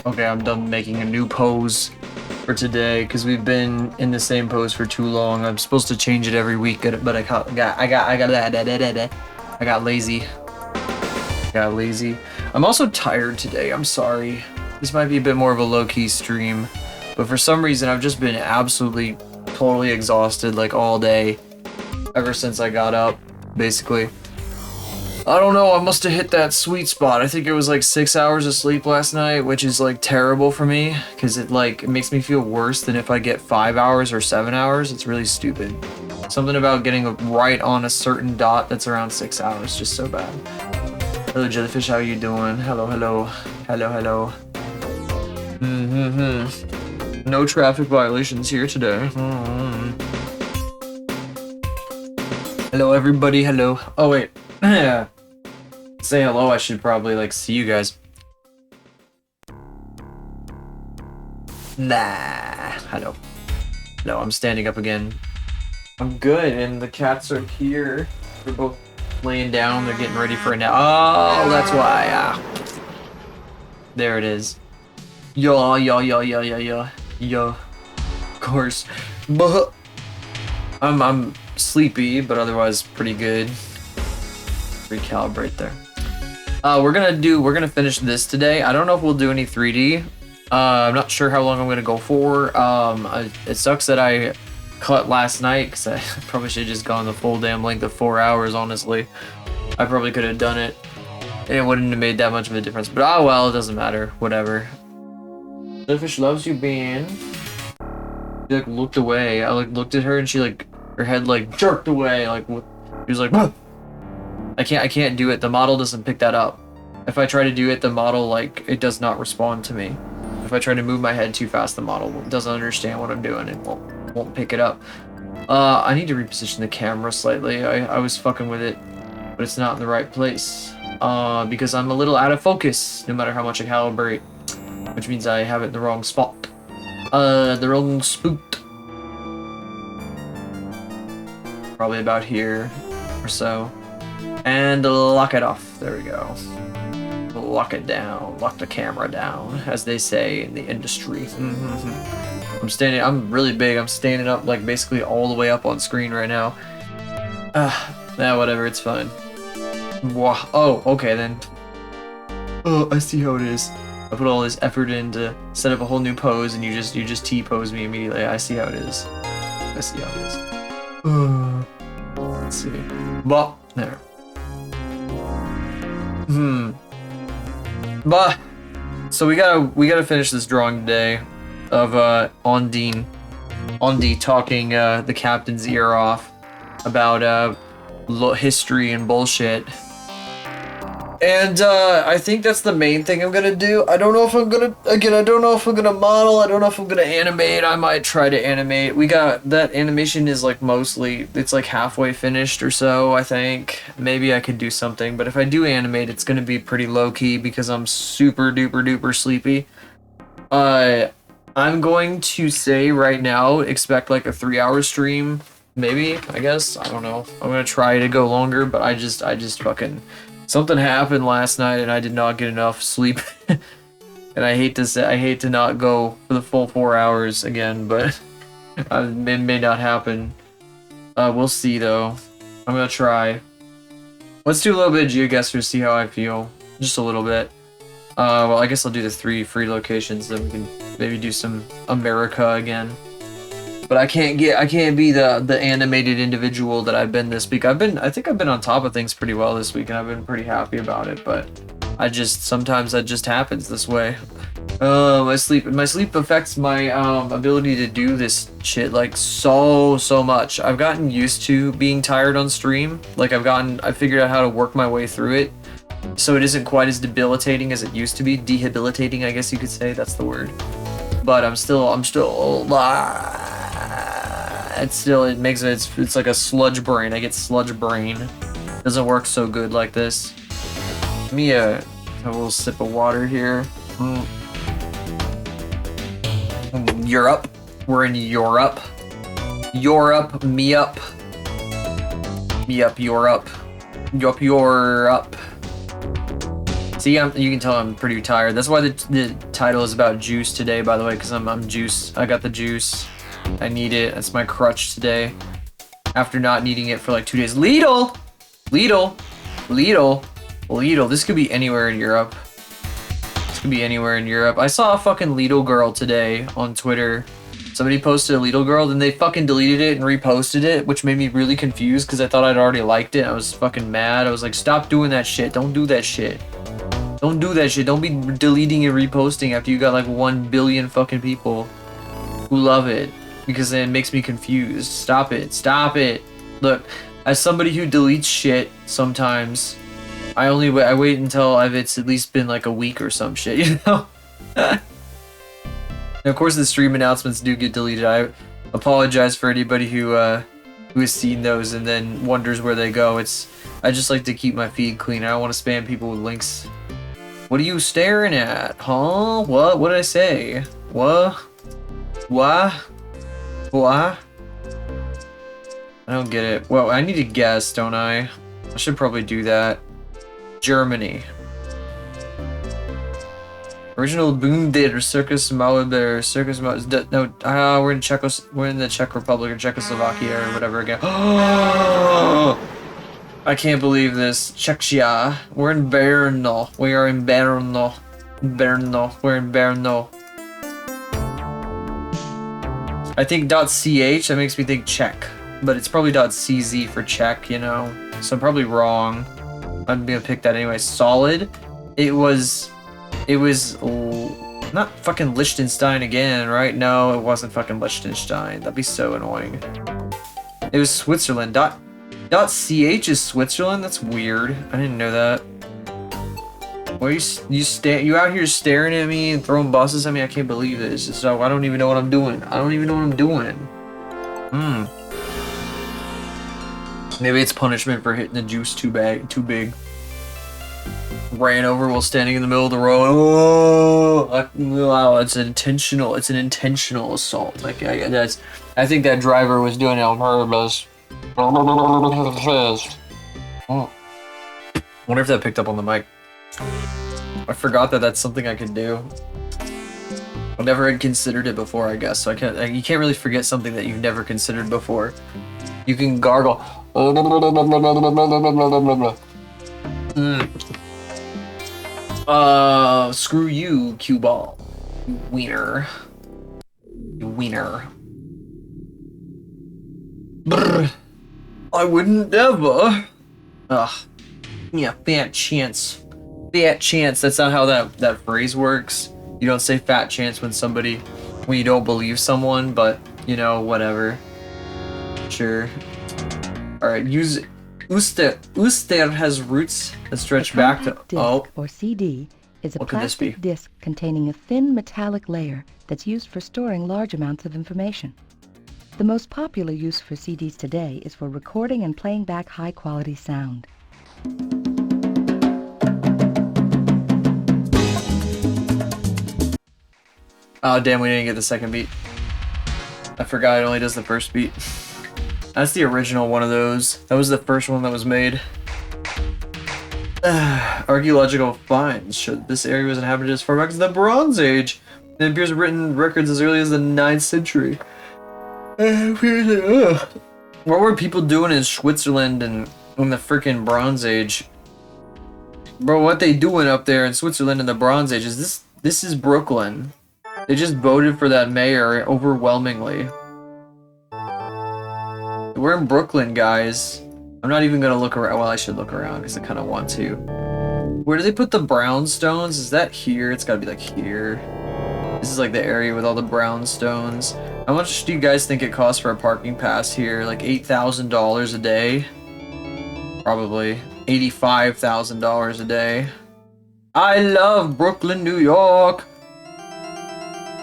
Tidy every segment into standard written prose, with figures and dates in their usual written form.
Okay, I'm done making a new pose for today because we've been in the same pose for too long. I'm supposed to change it every week, but I got lazy. Got lazy. I'm also tired today. I'm sorry. This might be a bit more of a low-key stream, but for some reason I've just been absolutely totally exhausted like all day ever since I got up, basically. I don't know, I must have hit that sweet spot. I think it was like 6 hours of sleep last night, which is like terrible for me because it makes me feel worse than if I get 5 hours or 7 hours. It's really stupid. Something about getting right on a certain dot that's around 6 hours, just so bad. Hello Jellyfish, how you doing? Hello, hello. Hello, hello. No traffic violations here today. Hello everybody, hello. Oh wait. Yeah. Say hello, I should probably like see you guys. Nah. Hello. No, I'm standing up again. I'm good, and the cats are here. They're both laying down, they're getting ready for a nap. Oh, that's why. There it is. Yo. Of course. I'm sleepy, but otherwise pretty good. Recalibrate there. We're gonna finish this today. I don't know if we'll do any 3D. I'm not sure how long I'm gonna go for. It sucks that I cut last night because I probably should have just gone the full damn length of 4 hours, honestly. I probably could have done it. It wouldn't have made that much of a difference, but oh well, it doesn't matter. Whatever. Jellyfish loves you, Ben. She like looked away. I like looked at her and she like her head like jerked away. Like she was like, "Bah!" I can't do it. The model doesn't pick that up. If I try to do it, the model like it does not respond to me. If I try to move my head too fast, the model doesn't understand what I'm doing and won't pick it up. I need to reposition the camera slightly. I was fucking with it, but it's not in the right place. Because I'm a little out of focus, no matter how much I calibrate, which means I have it in the wrong spot. The wrong spot. Probably about here or so. And lock it off. There we go. Lock it down. Lock the camera down, as they say in the industry. I'm really big. I'm standing up like basically all the way up on screen right now. Yeah, whatever. It's fine. Wow. Oh, okay then. Oh, I see how it is. I put all this effort in to set up a whole new pose, and you just T-pose me immediately. I see how it is. I see how it is. Let's see. Well, there. But so we gotta finish this drawing today of Ondine talking the captain's ear off about history and bullshit. And I think that's the main thing I'm gonna do. I don't know if I'm gonna model. I don't know if I'm gonna animate. I might try to animate. We got that animation is like it's like halfway finished or so, I think. Maybe I could do something, but if I do animate, it's gonna be pretty low key because I'm super duper sleepy. I'm going to say right now, expect like a 3-hour stream, maybe. I guess I don't know. I'm gonna try to go longer, but I just fucking. Something happened last night and I did not get enough sleep. And I hate to not go for the full 4 hours again, but it may not happen. We'll see though. I'm gonna try. Let's do a little bit of GeoGuessr, see how I feel. Just a little bit. Well, I guess I'll do the 3 free locations, then we can maybe do some America again. But I can't be the animated individual that I've been this week. I think I've been on top of things pretty well this week, and I've been pretty happy about it. But sometimes that just happens this way. My sleep affects my ability to do this shit like so much. I've gotten used to being tired on stream. Like I figured out how to work my way through it, so it isn't quite as debilitating as it used to be. Debilitating, I guess you could say. That's the word. But I'm still. It's like a sludge brain. I get sludge brain. Doesn't work so good like this. Give me a little sip of water here. Europe. We're in Europe. Europe, me up. Me up, Europe. Europe. See, you can tell I'm pretty tired. That's why the title is about juice today, by the way, because I'm juice. I got the juice. I need it. That's my crutch today. After not needing it for like 2 days. Lidl! Lidl! Lidl! Lidl. This could be anywhere in Europe. This could be anywhere in Europe. I saw a fucking Lidl girl today on Twitter. Somebody posted a Lidl girl, then they fucking deleted it and reposted it, which made me really confused because I thought I'd already liked it. I was fucking mad. I was like, stop doing that shit. Don't do that shit. Don't do that shit. Don't be deleting and reposting after you got like 1 billion fucking people who love it, because then it makes me confused. Stop it. Stop it. Look, as somebody who deletes shit sometimes, I wait until it's at least been like a week or some shit, you know? And of course, the stream announcements do get deleted. I apologize for anybody who has seen those and then wonders where they go. I just like to keep my feed clean. I don't want to spam people with links. What are you staring at? Huh? What? What did I say? What? What? What? I don't get it. Well, I need to guess, don't I? I should probably do that. Germany. Original Boom Theater Circus Mauer Circus Mauer. No, we're in the Czech Republic or Czechoslovakia or whatever again. I can't believe this. Czechia. We're in Brno. We are in Brno. Brno. We're in Brno. I think .ch, that makes me think Czech, but it's probably .cz for Czech, you know. So I'm probably wrong. I'm gonna pick that anyway. Solid. It was not fucking Liechtenstein again, right? No, it wasn't fucking Liechtenstein. That'd be so annoying. It was Switzerland. .ch is Switzerland? That's weird. I didn't know that. Why you out here staring at me and throwing buses at me? I can't believe this. So I don't even know what I'm doing. I don't even know what I'm doing. Maybe it's punishment for hitting the juice too big. Ran over while standing in the middle of the road. Oh, wow, it's an intentional assault. Like I think that driver was doing it on purpose. Oh. Wonder if that picked up on the mic. I forgot that that's something I could do. I never had considered it before, I guess. So you can't really forget something that you've never considered before. You can gargle. Screw you, cue ball. You wiener. You wiener. Brr. I wouldn't ever. Ugh. Yeah, fat chance. Fat chance. That's not how that phrase works. You don't say fat chance when you don't believe someone, but, you know, whatever. Sure. Alright, use Uster has roots that stretch back to disc, or CD, is a plastic disc containing a thin metallic layer that's used for storing large amounts of information. The most popular use for CDs today is for recording and playing back high-quality sound. Oh damn, we didn't get the second beat. I forgot it only does the first beat. That's the original one of those. That was the first one that was made. Archaeological finds show that this area was inhabited as far back as the Bronze Age. It appears written records as early as the 9th century. What were people doing in Switzerland and in the freaking Bronze Age? Bro, what they doing up there in Switzerland in the Bronze Age is this is Brooklyn. They just voted for that mayor overwhelmingly. We're in Brooklyn, guys. I'm not even gonna look around. Well, I should look around because I kind of want to. Where do they put the brownstones? Is that here? It's gotta be like here. This is like the area with all the brownstones. How much do you guys think it costs for a parking pass here? Like $8,000 a day? Probably. $85,000 a day. I love Brooklyn, New York.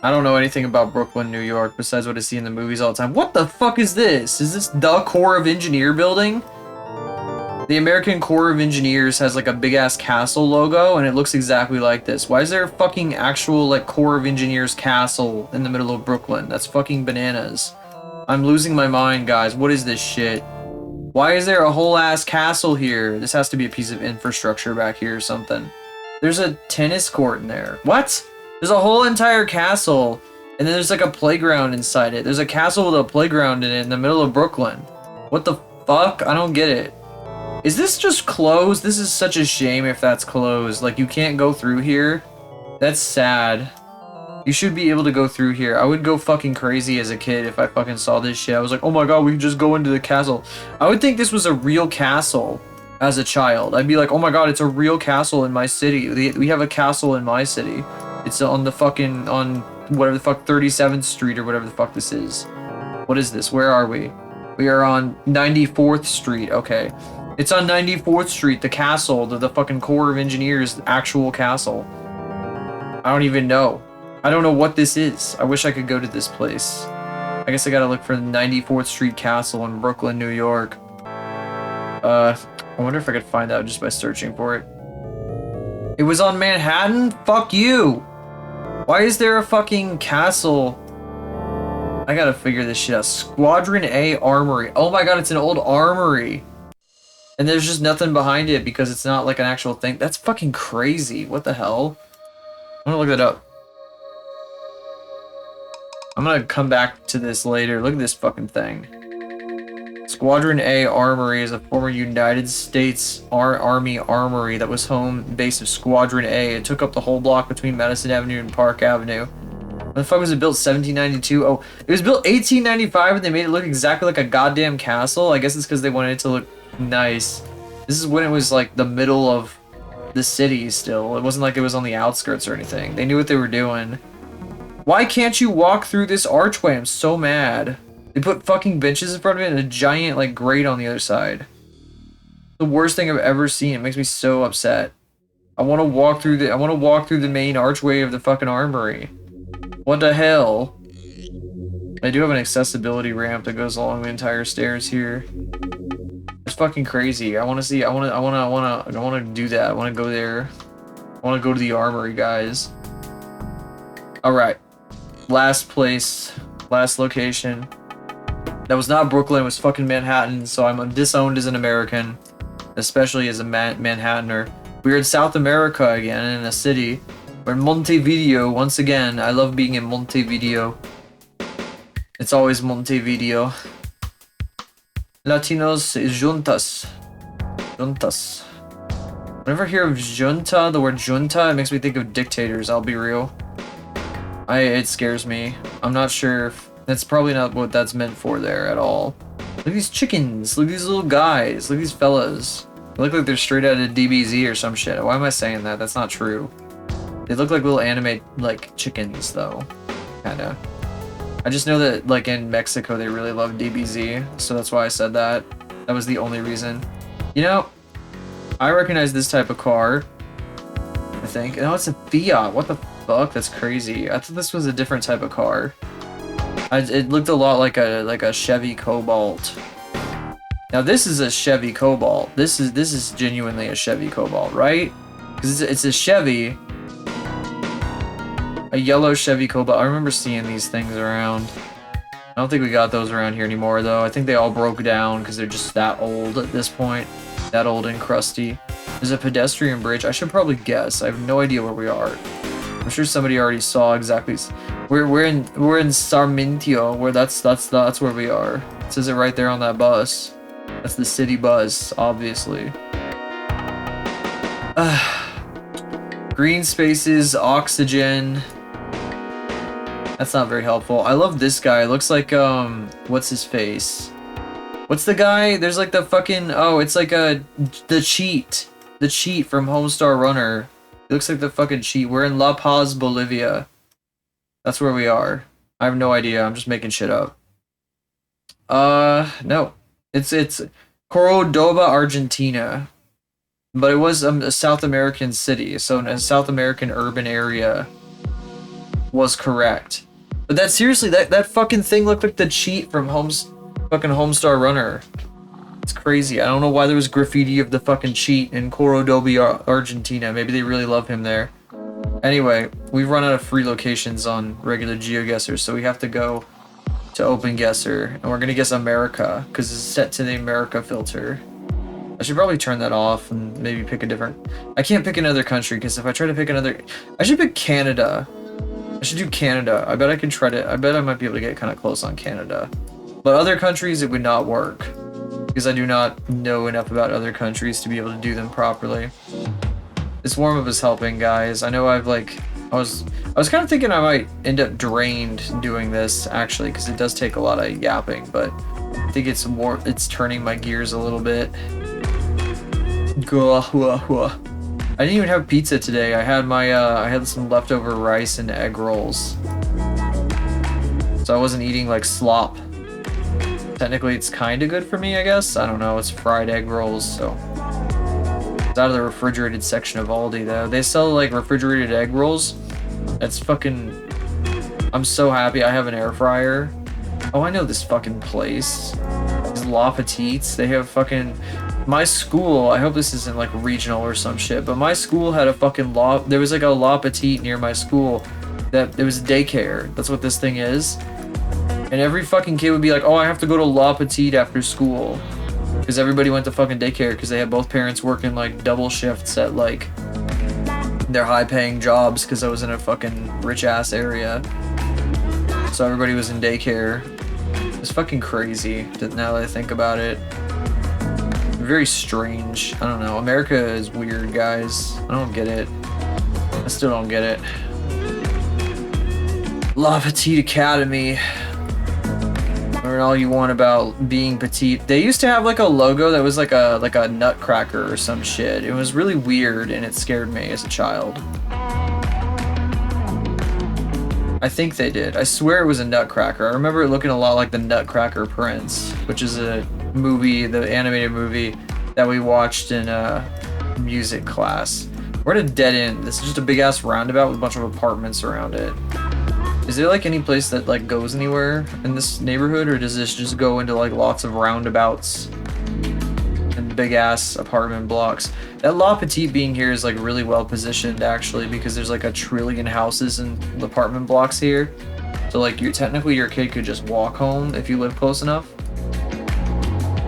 I don't know anything about Brooklyn, New York, besides what I see in the movies all the time. What the fuck is this? Is this the Corps of Engineer building? The American Corps of Engineers has like a big ass castle logo, and it looks exactly like this. Why is there a fucking actual like Corps of Engineers castle in the middle of Brooklyn? That's fucking bananas. I'm losing my mind, guys. What is this shit? Why is there a whole ass castle here? This has to be a piece of infrastructure back here or something. There's a tennis court in there. What? There's a whole entire castle, and then there's like a playground inside it. There's a castle with a playground in it in the middle of Brooklyn. What the fuck? I don't get it. Is this just closed? This is such a shame if that's closed. Like, you can't go through here. That's sad. You should be able to go through here. I would go fucking crazy as a kid if I fucking saw this shit. I was like, oh my god, we can just go into the castle. I would think this was a real castle as a child. I'd be like, oh my god, it's a real castle in my city. We have a castle in my city. It's on the fucking, on whatever the fuck, 37th Street or whatever the fuck this is. What is this? Where are we? We are on 94th Street. Okay. It's on 94th Street, the castle, the fucking Corps of Engineers actual castle. I don't even know. I don't know what this is. I wish I could go to this place. I guess I gotta look for the 94th Street Castle in Brooklyn, New York. I wonder if I could find out just by searching for it. It was on Manhattan? Fuck you! Why is there a fucking castle? I gotta figure this shit out. Squadron A Armory. Oh my god, it's an old armory. And there's just nothing behind it because it's not like an actual thing. That's fucking crazy. What the hell? I'm gonna look that up. I'm gonna come back to this later. Look at this fucking thing. Squadron A Armory is a former United States Army armory that was home base of Squadron A. It took up the whole block between Madison Avenue and Park Avenue. When the fuck was it built? 1792? Oh, it was built 1895 and they made it look exactly like a goddamn castle. I guess it's because they wanted it to look nice. This is when it was like the middle of the city still. It wasn't like it was on the outskirts or anything. They knew what they were doing. Why can't you walk through this archway? I'm so mad. They put fucking benches in front of it and a giant like grate on the other side. The worst thing I've ever seen. It makes me so upset. I want to walk through the main archway of the fucking armory. What the hell? I do have an accessibility ramp that goes along the entire stairs here. It's fucking crazy. I want to see. I want to do that. I want to go there. I want to go to the armory, guys. All right. Last place, last location. That was not Brooklyn, it was fucking Manhattan, so I'm disowned as an American, especially as a Manhattaner. We're in South America again, in a city. We're in Montevideo, once again. I love being in Montevideo. It's always Montevideo. Latinos is juntas. Juntas. Whenever I hear of junta, the word junta, it makes me think of dictators, I'll be real. It scares me. I'm not sure if that's probably not what that's meant for there at all. Look at these chickens. Look at these little guys. Look at these fellas. They look like they're straight out of DBZ or some shit. Why am I saying that? That's not true. They look like little anime like chickens though. Kinda. I just know that like in Mexico they really love DBZ, so that's why I said that. That was the only reason. You know, I recognize this type of car. I think. No, it's a Fiat. What the fuck? That's crazy. I thought this was a different type of car. It looked a lot like a Chevy Cobalt. Now this is a Chevy Cobalt. This is genuinely a Chevy Cobalt, right? Because it's a Chevy. A yellow Chevy Cobalt. I remember seeing these things around. I don't think we got those around here anymore though. I think they all broke down because they're just that old at this point. That old and crusty. There's a pedestrian bridge. I should probably guess. I have no idea where we are. I'm sure somebody already saw exactly. We're in Sarmiento, where that's where we are. It says it right there on that bus. That's the city bus, obviously. Green spaces, oxygen. That's not very helpful. I love this guy. It looks like what's his face? What's the guy? There's like the fucking it's like the cheat from Homestar Runner. It looks like the fucking cheat. We're in La Paz, Bolivia. That's where we are. I have no idea. I'm just making shit up. No. It's Cordoba, Argentina. But it was a South American city, so a South American urban area was correct. But that seriously, that fucking thing looked like the cheat from fucking Homestar Runner. It's crazy. I don't know why there was graffiti of the fucking cheat in Cordoba, Argentina. Maybe they really love him there. Anyway, we've run out of free locations on regular GeoGuessr, so we have to go to OpenGuessr, and we're gonna guess America, because it's set to the America filter. I should probably turn that off and maybe pick a different... I can't pick another country, because if I try to pick another... I should pick Canada. I should do Canada. I bet I can try to... I bet I might be able to get kind of close on Canada. But other countries, it would not work. Because I do not know enough about other countries to be able to do them properly. This warm-up is helping, guys. I know I've like... I was kind of thinking I might end up drained doing this, actually, because it does take a lot of yapping, but I think it's turning my gears a little bit. I didn't even have pizza today. I had I had some leftover rice and egg rolls. So I wasn't eating like slop. Technically it's kind of good for me, I guess. I don't know, it's fried egg rolls, so. It's out of the refrigerated section of Aldi though. They sell like refrigerated egg rolls. That's fucking... I'm so happy I have an air fryer. Oh, I know this fucking place. These La Petites, they have fucking... My school, I hope this isn't like regional or some shit, but my school had a fucking there was like a La Petite near my school that there was a daycare. That's what this thing is. And every fucking kid would be like, oh, I have to go to La Petite after school. Because everybody went to fucking daycare because they had both parents working like double shifts at like their high paying jobs because I was in a fucking rich ass area. So everybody was in daycare. It's fucking crazy now that I think about it. Very strange. I don't know. America is weird, guys. I don't get it. I still don't get it. La Petite Academy. Learn all you want about being petite. They used to have like a logo that was like a nutcracker or some shit. It was really weird and it scared me as a child. I think they did. I swear it was a nutcracker. I remember it looking a lot like the Nutcracker Prince, which is a movie, the animated movie that we watched in music class. We're at a dead end. This is just a big ass roundabout with a bunch of apartments around it. Is there like any place that like goes anywhere in this neighborhood, or does this just go into like lots of roundabouts and big ass apartment blocks? That La Petite being here is like really well positioned actually, because there's like 1 trillion houses and apartment blocks here. So like technically your kid could just walk home if you live close enough.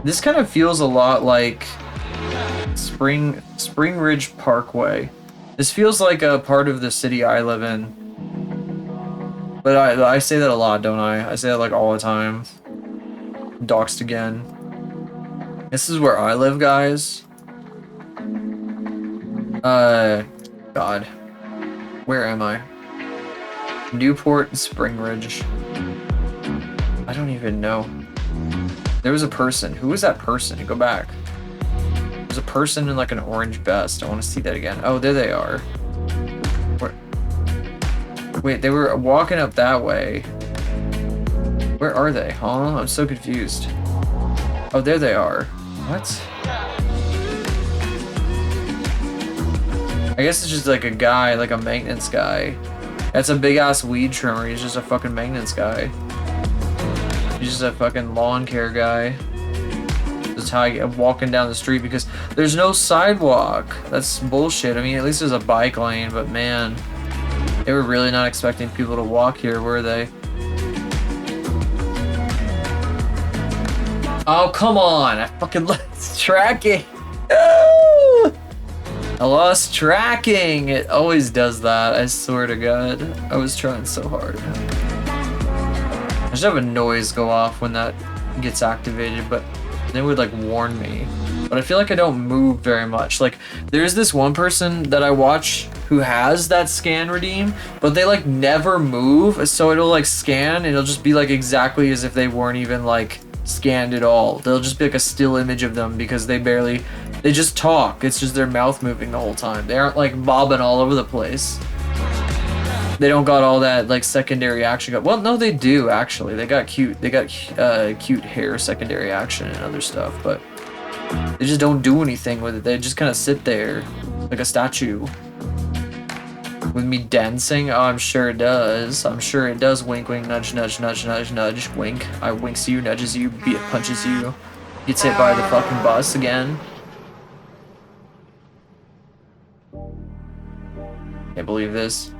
This kind of feels a lot like Spring Ridge Parkway. This feels like a part of the city I live in. But I say that a lot, don't I? I say that like all the time. Doxed again. This is where I live, guys. God. Where am I? Newport and Spring Ridge. I don't even know. There was a person. Who was that person? Go back. There's a person in like an orange vest. I want to see that again. Oh, there they are. Where? Wait, they were walking up that way. Where are they? Huh? I'm so confused. Oh, there they are. What? I guess it's just like a guy, like a maintenance guy. That's a big ass weed trimmer. He's just a fucking maintenance guy. He's just a fucking lawn care guy. That's how I'm walking down the street because there's no sidewalk. That's bullshit. I mean, at least there's a bike lane, but man, they were really not expecting people to walk here, were they? Oh, come on. I fucking lost tracking. I lost tracking. It always does that. I swear to God. I was trying so hard. I should have a noise go off when that gets activated, but they would like warn me. But I feel like I don't move very much. Like there's this one person that I watch who has that scan redeem, but they like never move. So it'll like scan and it'll just be like exactly as if they weren't even like scanned at all. They'll just be like a still image of them because they just talk. It's just their mouth moving the whole time. They aren't like bobbing all over the place. They don't got all that like secondary action. Well, no, they do actually. They got cute hair secondary action and other stuff, but they just don't do anything with it. They just kind of sit there like a statue. With me dancing? Oh, I'm sure it does. I'm sure it does. Wink, wink, nudge, nudge, nudge, nudge, nudge, wink. I winks you, nudges you, punches you. Gets hit by the fucking bus again. Can't believe this.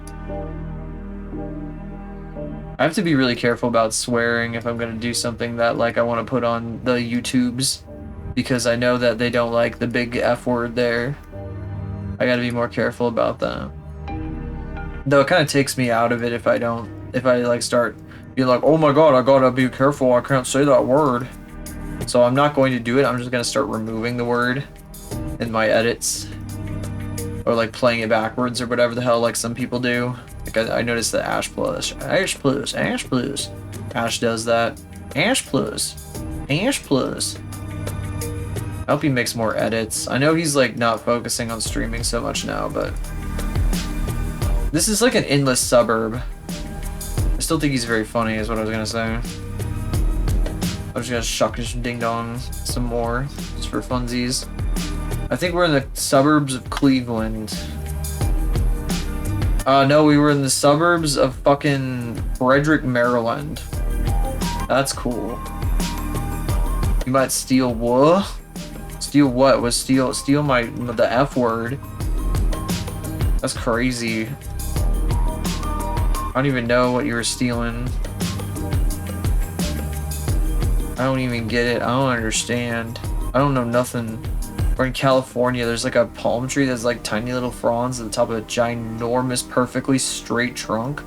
I have to be really careful about swearing if I'm gonna do something that like I want to put on the YouTubes. because I know that they don't like the big F word there. I gotta be more careful about that. Though it kind of takes me out of it if I like start being like, oh my god, I gotta be careful, I can't say that word. So I'm not going to do it. I'm just gonna start removing the word in my edits, or like playing it backwards or whatever the hell like some people do. Like I noticed that Ash does that. Ash Plus. I hope he makes more edits. I know he's like not focusing on streaming so much now, but this is like an endless suburb. I still think he's very funny is what I was gonna say. I'm just gonna shuck his ding dong some more, just for funsies. I think we're in the suburbs of Cleveland. No, we were in the suburbs of fucking Frederick, Maryland. That's cool. You might steal what? Steal what? Was steal the F word? That's crazy. I don't even know what you were stealing. I don't even get it. I don't understand. I don't know nothing. We're in California. There's like a palm tree that's like tiny little fronds at the top of a ginormous, perfectly straight trunk.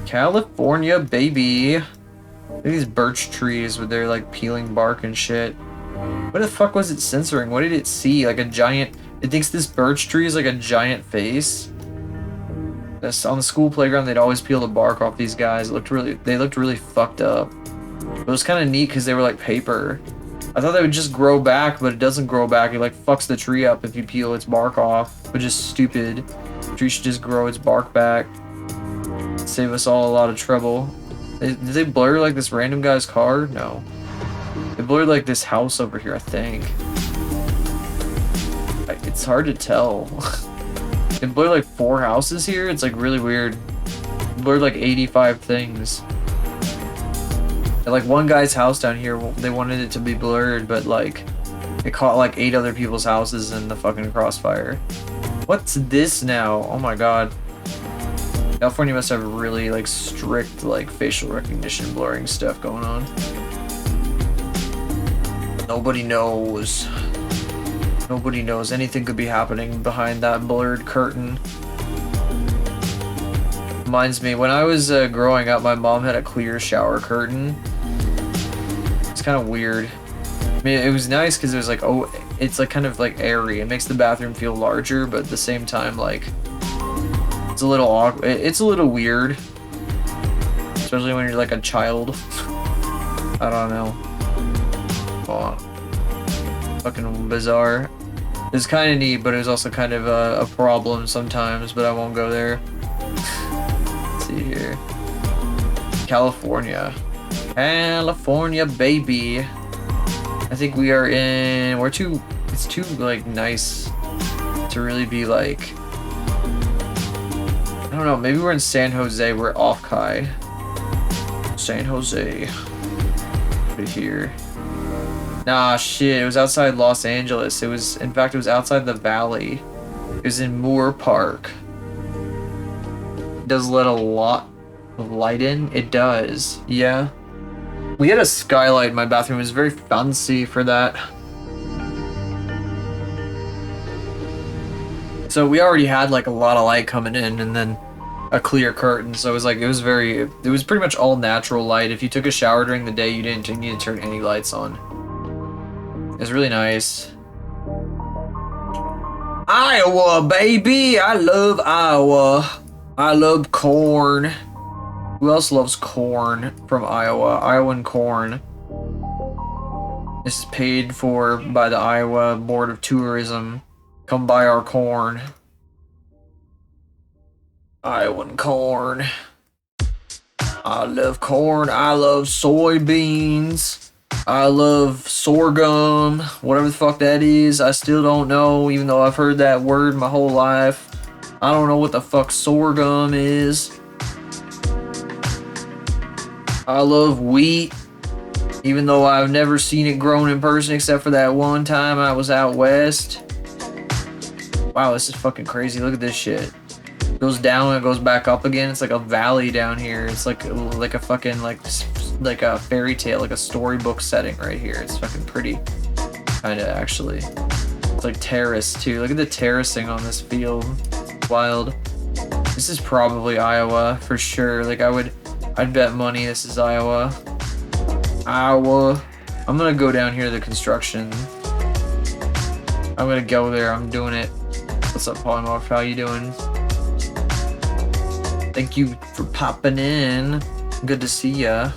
California, baby. Look at these birch trees with their like peeling bark and shit. What the fuck was it censoring? What did it see? Like a giant... It thinks this birch tree is like a giant face. On the school playground, they'd always peel the bark off these guys. They looked really fucked up. But it was kind of neat because they were like paper. I thought they would just grow back, but it doesn't grow back. It like fucks the tree up if you peel its bark off, which is stupid. The tree should just grow its bark back. Save us all a lot of trouble. Did they blur like this random guy's car? No. They blurred like this house over here, I think. It's hard to tell. They blurred like 4 houses here. It's like really weird. They blurred like 85 things. And like one guy's house down here, they wanted it to be blurred, but like it caught like 8 other people's houses in the fucking crossfire. What's this now? Oh my god. California must have really like strict like facial recognition blurring stuff going on. Nobody knows. Nobody knows. Anything could be happening behind that blurred curtain. Reminds me, when I was growing up, my mom had a clear shower curtain. It's kind of weird. I mean, it was nice because it was like, oh, it's like kind of like airy. It makes the bathroom feel larger, but at the same time, like, it's a little awkward. It's a little weird. Especially when you're like a child. I don't know. Hold on. Fucking bizarre. It's kind of neat, but it was also kind of a problem sometimes, but I won't go there. Let's see here. California. California, baby. I think we are in... It's too, like, nice to really be, like... I don't know, maybe we're in San Jose. We're off Kai. San Jose. Right here. Nah, shit, it was outside Los Angeles. In fact, it was outside the valley. It was in Moore Park. It does let a lot of light in. It does, yeah. We had a skylight in my bathroom. It was very fancy for that. So we already had like a lot of light coming in and then a clear curtain. So it was pretty much all natural light. If you took a shower during the day, you didn't need to turn any lights on. It's really nice. Iowa, baby! I love Iowa. I love corn. Who else loves corn from Iowa? Iowan corn. This is paid for by the Iowa Board of Tourism. Come buy our corn. Iowan corn. I love corn. I love soybeans. I love sorghum, whatever the fuck that is. I still don't know, even though I've heard that word my whole life. I don't know what the fuck sorghum is. I love wheat, even though I've never seen it grown in person except for that one time I was out west. Wow, this is fucking crazy. Look at this shit. It goes down and it goes back up again. It's like a valley down here. It's like a fucking like like a fairy tale, like a storybook setting right here. It's fucking pretty, kind of actually. It's like terrace too. Look at the terracing on this field. Wild. This is probably Iowa for sure. Like I'd bet money this is Iowa. Iowa. I'm gonna go down here to the construction. I'm gonna go there. I'm doing it. What's up, Polymorph? How you doing? Thank you for popping in. Good to see ya.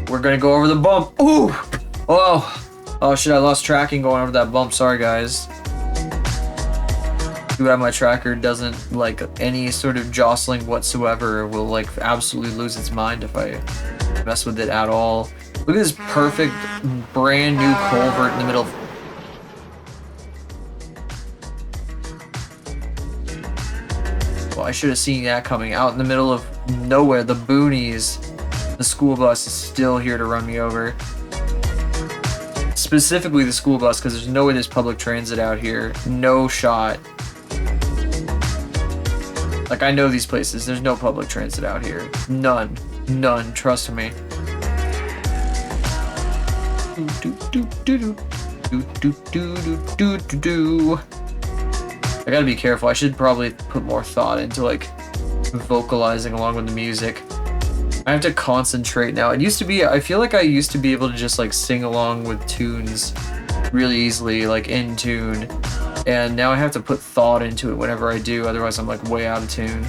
We're gonna go over the bump. Ooh! Oh shit, I lost tracking going over that bump. Sorry, guys. Too bad my tracker doesn't like any sort of jostling whatsoever. Will like absolutely lose its mind if I mess with it at all. Look at this perfect brand new culvert in the middle of... Well, I should have seen that coming. Out in the middle of nowhere, the boonies. The school bus is still here to run me over. Specifically the school bus, because there's no way there's public transit out here. No shot. Like, I know these places. There's no public transit out here. None. None. Trust me. I gotta be careful. I should probably put more thought into like vocalizing along with the music. I have to concentrate now. It used to be, I feel like I used to be able to just like sing along with tunes really easily, like in tune. And now I have to put thought into it whenever I do, otherwise I'm like way out of tune.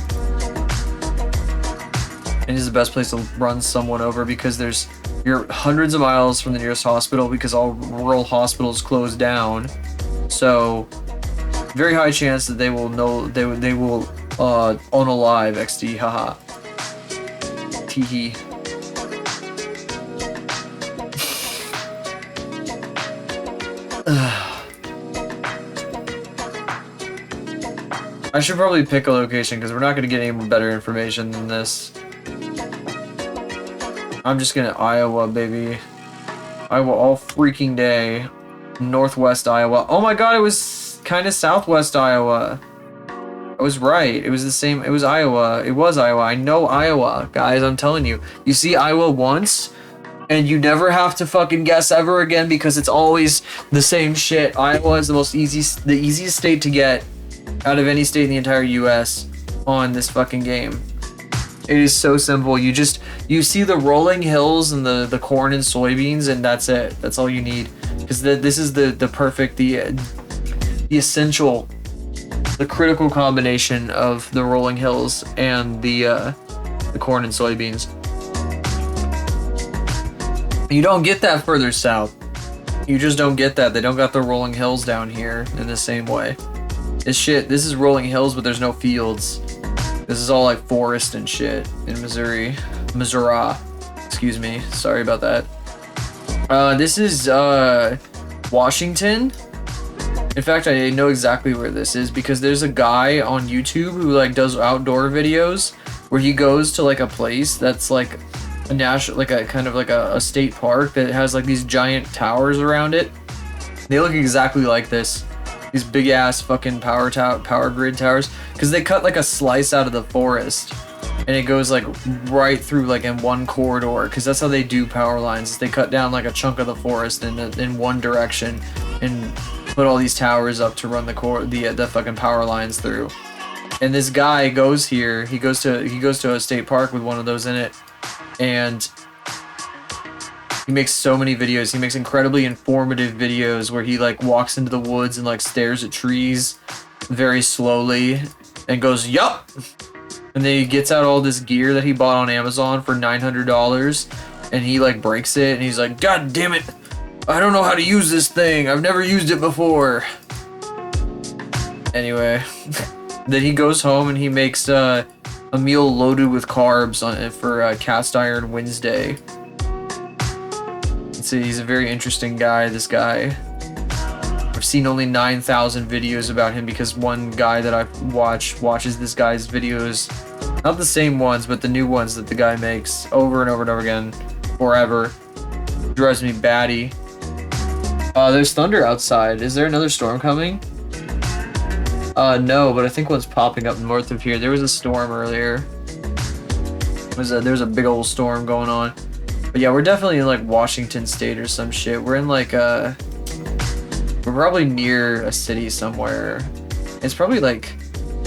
And this is the best place to run someone over because you're hundreds of miles from the nearest hospital because all rural hospitals closed down. So very high chance that they will unalive XD, haha. Teehee. I should probably pick a location because we're not going to get any better information than this. I'm just going to Iowa, baby. Iowa all freaking day. Northwest Iowa. Oh my god, it was kind of southwest Iowa. I was right. It was the same. It was Iowa. It was Iowa. I know Iowa, guys. I'm telling you. You see Iowa once, and you never have to fucking guess ever again because it's always the same shit. Iowa is the easiest state to get out of any state in the entire U.S. on this fucking game. It is so simple. You see the rolling hills and the corn and soybeans, and that's it. That's all you need. Because this is the perfect, the essential, the critical combination of the rolling hills and the corn and soybeans. You don't get that further south. You just don't get that. They don't got the rolling hills down here in the same way. This is rolling hills, but there's no fields. This is all like forest and shit in Missouri. Excuse me. Sorry about that. This is Washington. In fact, I know exactly where this is because there's a guy on YouTube who like does outdoor videos where he goes to like a place that's like a national, like a kind of like a state park that has like these giant towers around it. They look exactly like this. These big ass fucking power grid towers, because they cut like a slice out of the forest and it goes like right through like in one corridor, because that's how they do power lines. They cut down like a chunk of the forest in one direction and put all these towers up to run the fucking power lines through. And this guy goes here, he goes to a state park with one of those in it, and he makes so many videos. He makes incredibly informative videos where he like walks into the woods and like stares at trees very slowly and goes, yup. And then he gets out all this gear that he bought on Amazon for $900 and he like breaks it and he's like, God damn it. I don't know how to use this thing. I've never used it before. Anyway, then he goes home and he makes a meal loaded with carbs on it for Cast Iron Wednesday. He's a very interesting guy, this guy. I've seen only 9,000 videos about him because one guy that I watches this guy's videos, not the same ones, but the new ones that the guy makes over and over and over again, forever. Drives me batty. There's thunder outside. Is there another storm coming? No, but I think one's popping up north of here. There was a storm earlier. There's a big old storm going on. But yeah, we're definitely in like Washington State or some shit. We're in like we're probably near a city somewhere. It's probably like,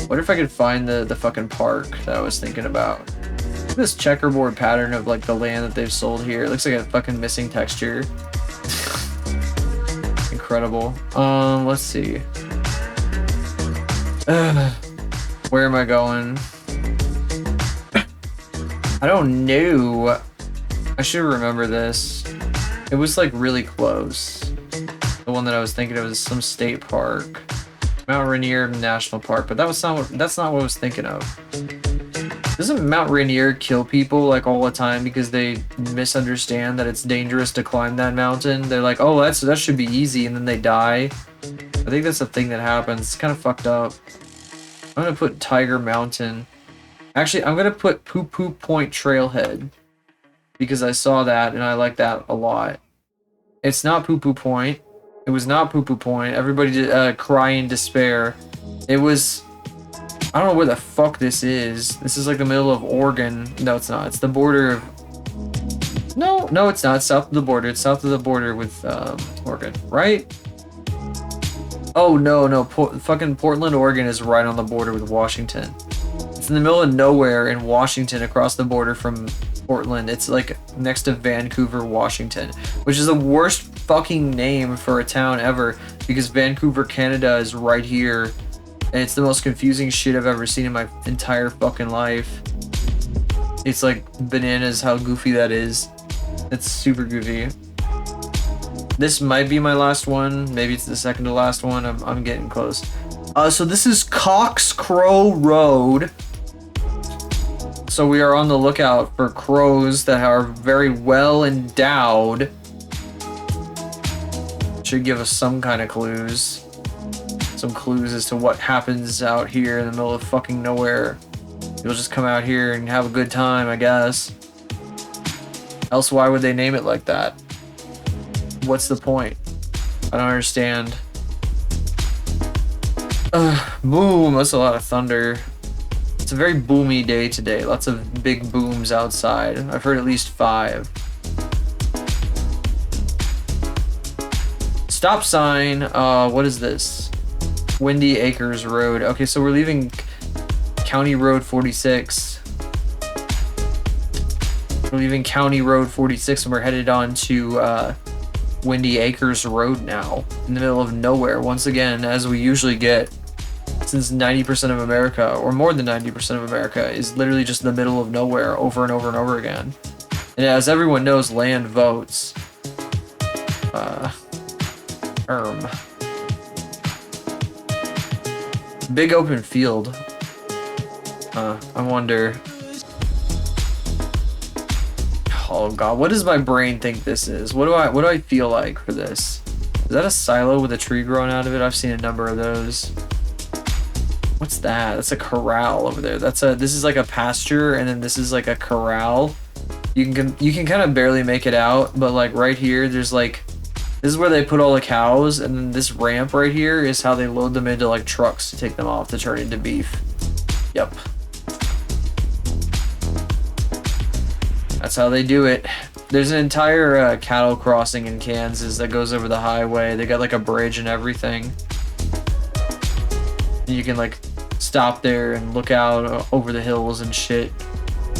what if I could find the fucking park that I was thinking about? Look at this checkerboard pattern of like the land that they've sold here. It looks like a fucking missing texture. Incredible. Let's see. Where am I going? I don't know. I should remember this. It was like really close. The one that I was thinking of was some state park. Mount Rainier National Park, but that's not what I was thinking of. Doesn't Mount Rainier kill people like all the time because they misunderstand that it's dangerous to climb that mountain? They're like, oh, that should be easy, and then they die. I think that's a thing that happens. It's kind of fucked up. I'm gonna put Tiger Mountain. Actually, I'm gonna put Poo Poo Point Trailhead because I saw that and I like that a lot. It's not Poo Poo Point. It was not Poo Poo Point. Everybody did cry in despair. It was. I don't know where the fuck this is. This is like the middle of Oregon. No, it's not. It's the border of... No, it's not. It's south of the border. It's south of the border with Oregon, right? Oh, no. Fucking Portland, Oregon is right on the border with Washington. It's in the middle of nowhere in Washington across the border from Portland. It's like next to Vancouver, Washington, which is the worst fucking name for a town ever because Vancouver, Canada is right here. And it's the most confusing shit I've ever seen in my entire fucking life. It's like bananas how goofy that is. It's super goofy. This might be my last one. Maybe it's the second to last one. I'm getting close. So this is Cox Crow Road. So we are on the lookout for crows that are very well endowed. Should give us some kind of clues. Some clues as to what happens out here in the middle of fucking nowhere. You'll just come out here and have a good time, I guess. Else why would they name it like that? What's the point? I don't understand. Boom, that's a lot of thunder. It's a very boomy day today. Lots of big booms outside. I've heard at least 5. Stop sign. What is this? Windy Acres Road. Okay, so we're leaving County Road 46. We're leaving County Road 46 and we're headed on to Windy Acres Road now, in the middle of nowhere, once again, as we usually get, since 90% of America, or more than 90% of America, is literally just in the middle of nowhere over and over and over again. And as everyone knows, land votes. Big open field. I wonder. Oh god, what does my brain think this is? What do I feel like for this? Is that a silo with a tree growing out of it? I've seen a number of those. What's that? That's a corral over there. This is like a pasture, and then this is like a corral. You can kind of barely make it out, but like right here, there's like, this is where they put all the cows, and then this ramp right here is how they load them into like trucks to take them off to turn into beef. Yep. That's how they do it. There's an entire cattle crossing in Kansas that goes over the highway. They got like a bridge and everything. You can like stop there and look out over the hills and shit.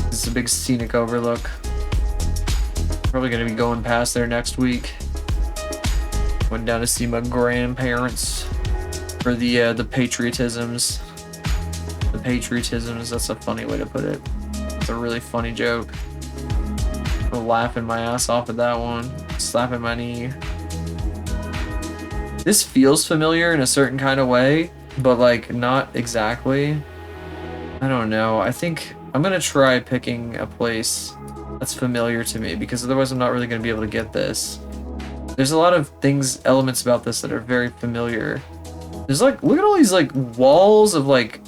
It's a big scenic overlook. Probably gonna be going past there next week. Went down to see my grandparents for the patriotisms. The patriotisms, that's a funny way to put it. It's a really funny joke. I'm laughing my ass off at that one. Slapping my knee. This feels familiar in a certain kind of way, but like not exactly. I don't know. I think I'm gonna try picking a place that's familiar to me, because otherwise I'm not really gonna be able to get this. There's a lot of elements about this that are very familiar. There's like, look at all these like walls of like,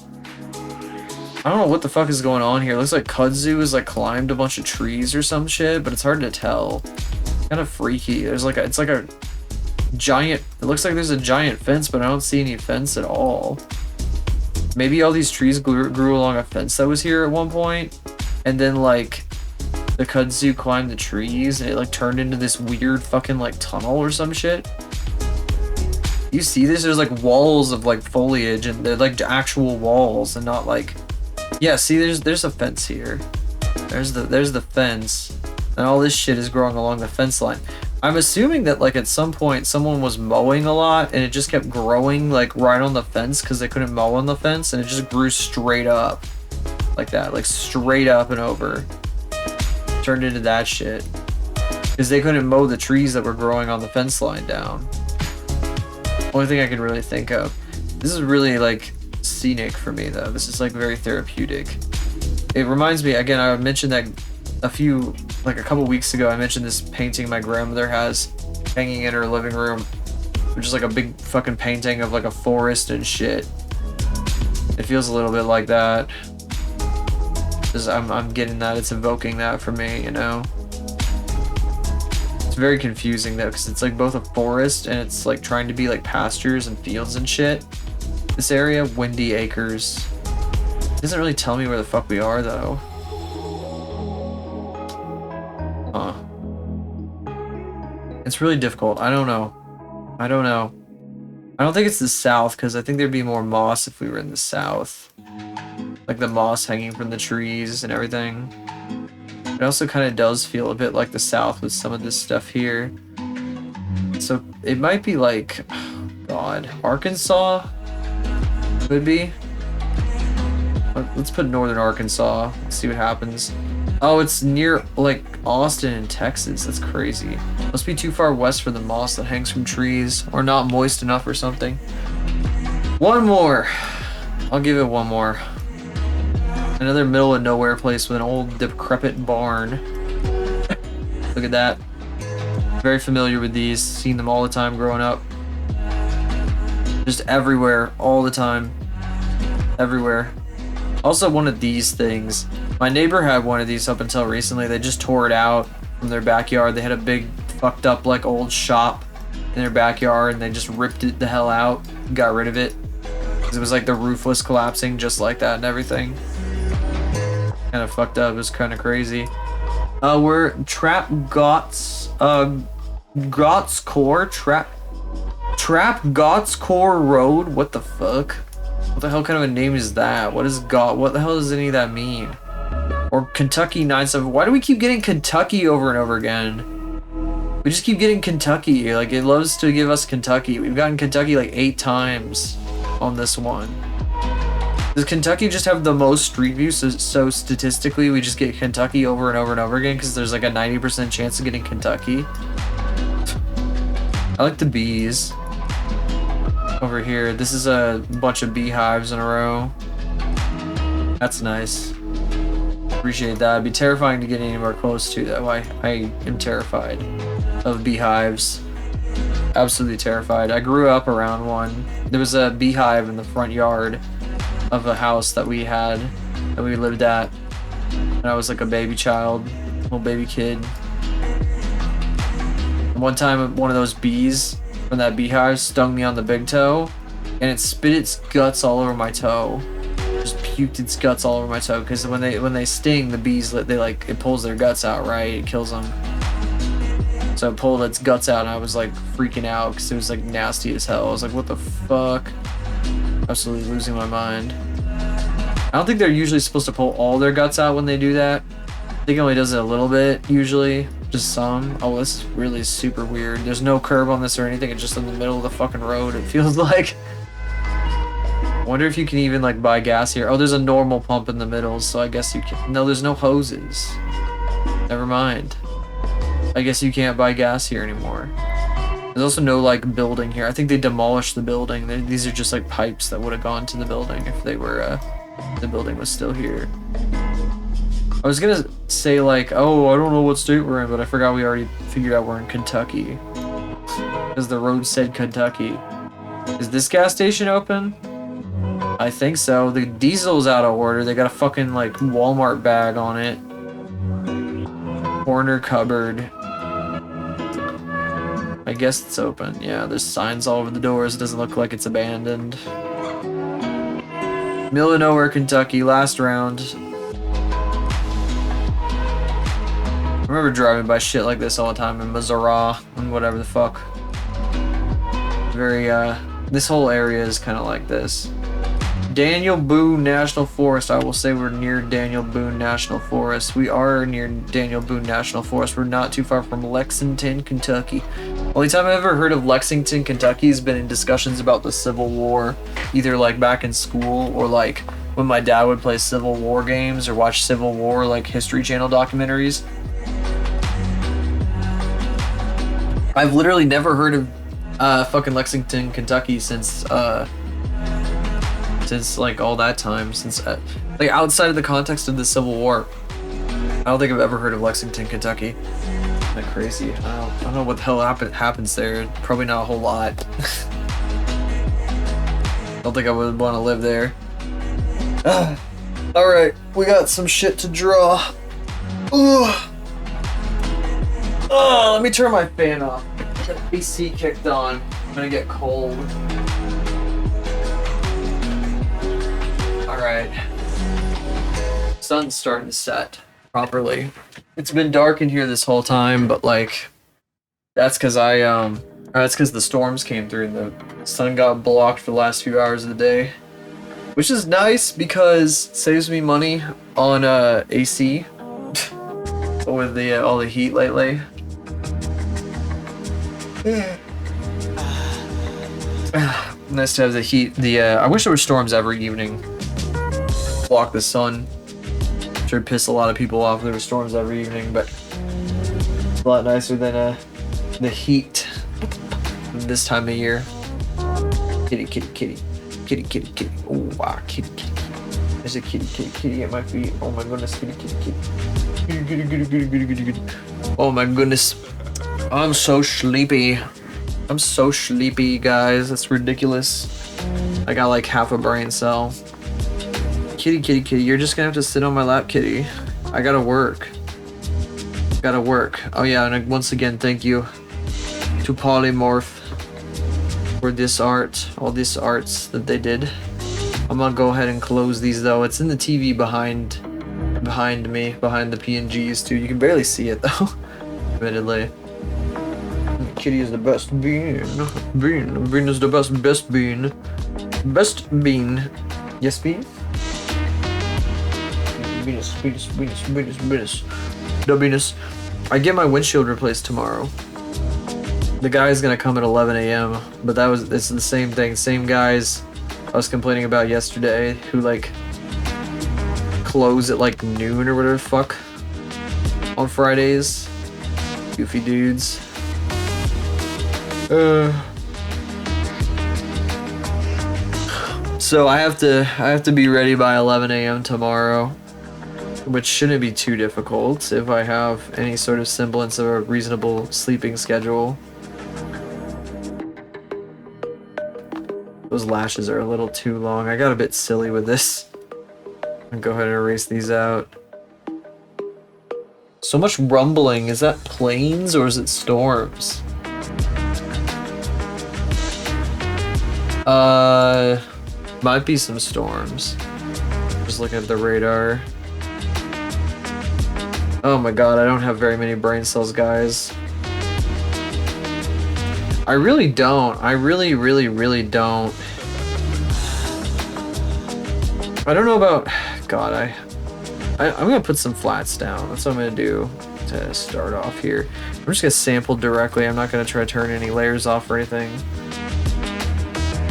I don't know what the fuck is going on here. It looks like kudzu has like climbed a bunch of trees or some shit, but it's hard to tell. Kind of freaky. There's like it's like a giant, it looks like there's a giant fence, but I don't see any fence at all. Maybe all these trees grew along a fence that was here at one point. and then like the kudzu climbed the trees and it like turned into this weird fucking like tunnel or some shit. You see this? There's like walls of like foliage and they're like actual walls and not like, yeah, see there's a fence here. There's the fence and all this shit is growing along the fence line. I'm assuming that like at some point someone was mowing a lot and it just kept growing like right on the fence because they couldn't mow on the fence and it just grew straight up like that, like straight up and over. Turned into that shit because they couldn't mow the trees that were growing on the fence line down. Only thing I can really think of. This is really like scenic for me though. This is like very therapeutic. It reminds me, again, I mentioned that a couple weeks ago, I mentioned this painting my grandmother has hanging in her living room, which is like a big fucking painting of like a forest and shit. It feels a little bit like that. I'm getting that, it's evoking that for me, you know? It's very confusing though, because it's like both a forest and it's like trying to be like pastures and fields and shit. This area, Windy Acres. It doesn't really tell me where the fuck we are though. Huh. It's really difficult. I don't know. I don't think it's the south, because I think thered be more moss if we were in the south. Like the moss hanging from the trees and everything. It also kind of does feel a bit like the south with some of this stuff here. So it might be like, oh God, Arkansas? Could be. Let's put northern Arkansas. Let's see what happens. Oh, it's near like Austin in Texas. That's crazy. Must be too far west for the moss that hangs from trees, or not moist enough or something. One more. I'll give it one more. Another middle of nowhere place with an old decrepit barn. Look at that. Very familiar with these. Seen them all the time growing up. Just everywhere, all the time. Everywhere. Also one of these things. My neighbor had one of these up until recently. They just tore it out from their backyard. They had a big fucked up like old shop in their backyard and they just ripped it the hell out. Got rid of it. Because it was like the roof was collapsing just like that and everything. Kind of fucked up. It was kind of crazy. We're Trap Gots Core Road. What the fuck? What the hell kind of a name is that? What the hell does any of that mean? Or Kentucky 97. Why do we keep getting Kentucky over and over again? We just keep getting Kentucky. Like it loves to give us Kentucky. We've gotten Kentucky like 8 times on this one. Does Kentucky just have the most street views? So statistically, we just get Kentucky over and over and over again because there's like a 90% chance of getting Kentucky. I like the bees. Over here, this is a bunch of beehives in a row. That's nice. Appreciate that. It'd be terrifying to get anywhere close to that. I am terrified of beehives. Absolutely terrified. I grew up around one. There was a beehive in the front yard of a house that we had, that we lived at when I was like a baby child, little baby kid. And one time one of those bees from that beehive stung me on the big toe and it spit its guts all over my toe. Just puked its guts all over my toe because when they sting, the bees, it pulls their guts out, right? It kills them. So it pulled its guts out and I was like freaking out because it was like nasty as hell. I was like, what the fuck? Absolutely losing my mind. I don't think they're usually supposed to pull all their guts out when they do that. I think it only does it a little bit, usually. Just some. Oh, this is really super weird. There's no curb on this or anything. It's just in the middle of the fucking road, it feels like. I wonder if you can even like buy gas here. Oh, there's a normal pump in the middle, so I guess you can. No, there's no hoses. Never mind. I guess you can't buy gas here anymore. There's also no like building here. I think they demolished the building. These are just like pipes that would have gone to the building if they were the building was still here. I was gonna say like, oh, I don't know what state we're in, but I forgot we already figured out we're in Kentucky because the road said Kentucky. Is this gas station open? I think so. The diesel's out of order. They got a fucking like Walmart bag on it. Corner cupboard. I guess it's open. Yeah, there's signs all over the doors. It doesn't look like it's abandoned. Middle of nowhere, Kentucky. Last round. remember driving by shit like this all the time in Missouri and whatever the fuck. Very, this whole area is kind of like this. Daniel Boone National Forest. I will say we're near Daniel Boone National Forest. We are near Daniel Boone National Forest. We're not too far from Lexington, Kentucky. Only time I've ever heard of Lexington, Kentucky has been in discussions about the Civil War, either like back in school or like when my dad would play Civil War games or watch Civil War like History Channel documentaries. I've literally never heard of fucking Lexington, Kentucky since like all that time, since like outside of the context of the Civil War. I don't think I've ever heard of Lexington, Kentucky. Isn't that crazy? I don't know what the hell happens there. Probably not a whole lot. I don't think I would want to live there. Alright, we got some shit to draw. Ugh. Oh, let me turn my fan off. The AC kicked on. I'm gonna get cold. Alright. Sun's starting to set properly. It's been dark in here this whole time, but like that's because that's because the storms came through and the sun got blocked for the last few hours of the day. Which is nice because it saves me money on AC with the all the heat lately. Nice to have the heat. I wish there were storms every evening. Block the sun. Sure piss a lot of people off if there were storms every evening, but it's a lot nicer than the heat this time of year. Kitty, kitty, kitty. Kitty, kitty, kitty. Oh, wow, kitty, kitty, kitty. There's a kitty, kitty, kitty at my feet. Oh my goodness, kitty, kitty, kitty. Kitty, kitty, kitty, kitty, kitty, kitty, kitty. Oh my goodness. I'm so sleepy. I'm so sleepy, guys. That's ridiculous. I got like half a brain cell. Kitty, kitty, kitty. You're just gonna have to sit on my lap, kitty. I gotta work. Gotta work. Oh yeah, and once again, thank you to Polymorph for this art, all these arts that they did. I'm gonna go ahead and close these though. It's in the TV behind me, behind the PNGs too. You can barely see it though, admittedly. Kitty is the best bean. Bean is the best bean. Best bean. Yes, bean? Venus. The Venus. I get my windshield replaced tomorrow. The guy's gonna come at 11 a.m. But it's the same thing. Same guys I was complaining about yesterday who like close at like noon or whatever the fuck on Fridays. Goofy dudes. So I have to be ready by 11 a.m. tomorrow, which shouldn't be too difficult if I have any sort of semblance of a reasonable sleeping schedule. Those lashes are a little too long. I got a bit silly with this. I'll go ahead and erase these out. So much rumbling. Is that planes or is it storms? Might be some storms. Just looking at the radar. Oh my god, I don't have very many brain cells, guys. I really don't. I really don't. I don't know about... God, I'm gonna put some flats down. That's what I'm gonna do to start off here. I'm just gonna sample directly. I'm not gonna try to turn any layers off or anything.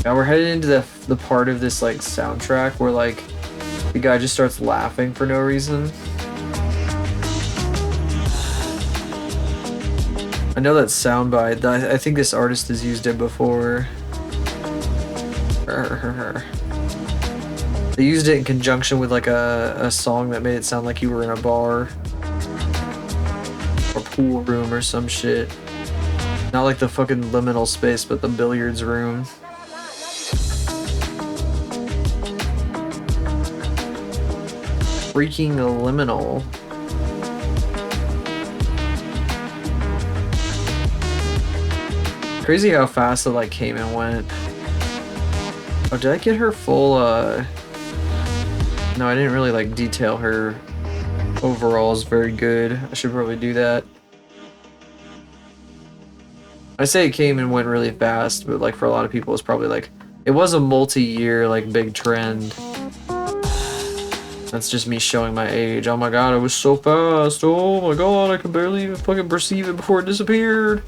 Now we're headed into the part of this like soundtrack where like the guy just starts laughing for no reason. I know that soundbite. I think this artist has used it before. They used it in conjunction with like a song that made it sound like you were in a bar or pool room or some shit. Not like the fucking liminal space, but the billiards room. Freaking liminal. Crazy how fast it like came and went. Oh, did I get her full No, I didn't really like detail her overall is very good. I should probably do that. I say it came and went really fast, but like for a lot of people, it's probably like it was a multi-year like big trend. That's just me showing my age. Oh my god, it was so fast. Oh my god, I could barely even fucking perceive it before it disappeared.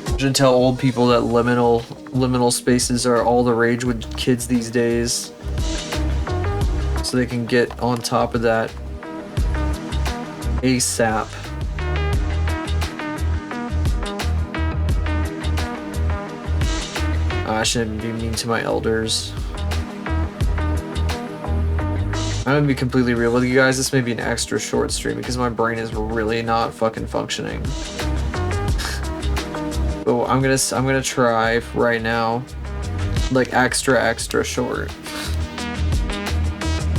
I should tell old people that liminal spaces are all the rage with kids these days, so they can get on top of that ASAP. I shouldn't be mean to my elders. I'm gonna be completely real with you guys. This may be an extra short stream because my brain is really not fucking functioning. But I'm gonna try right now, like extra short.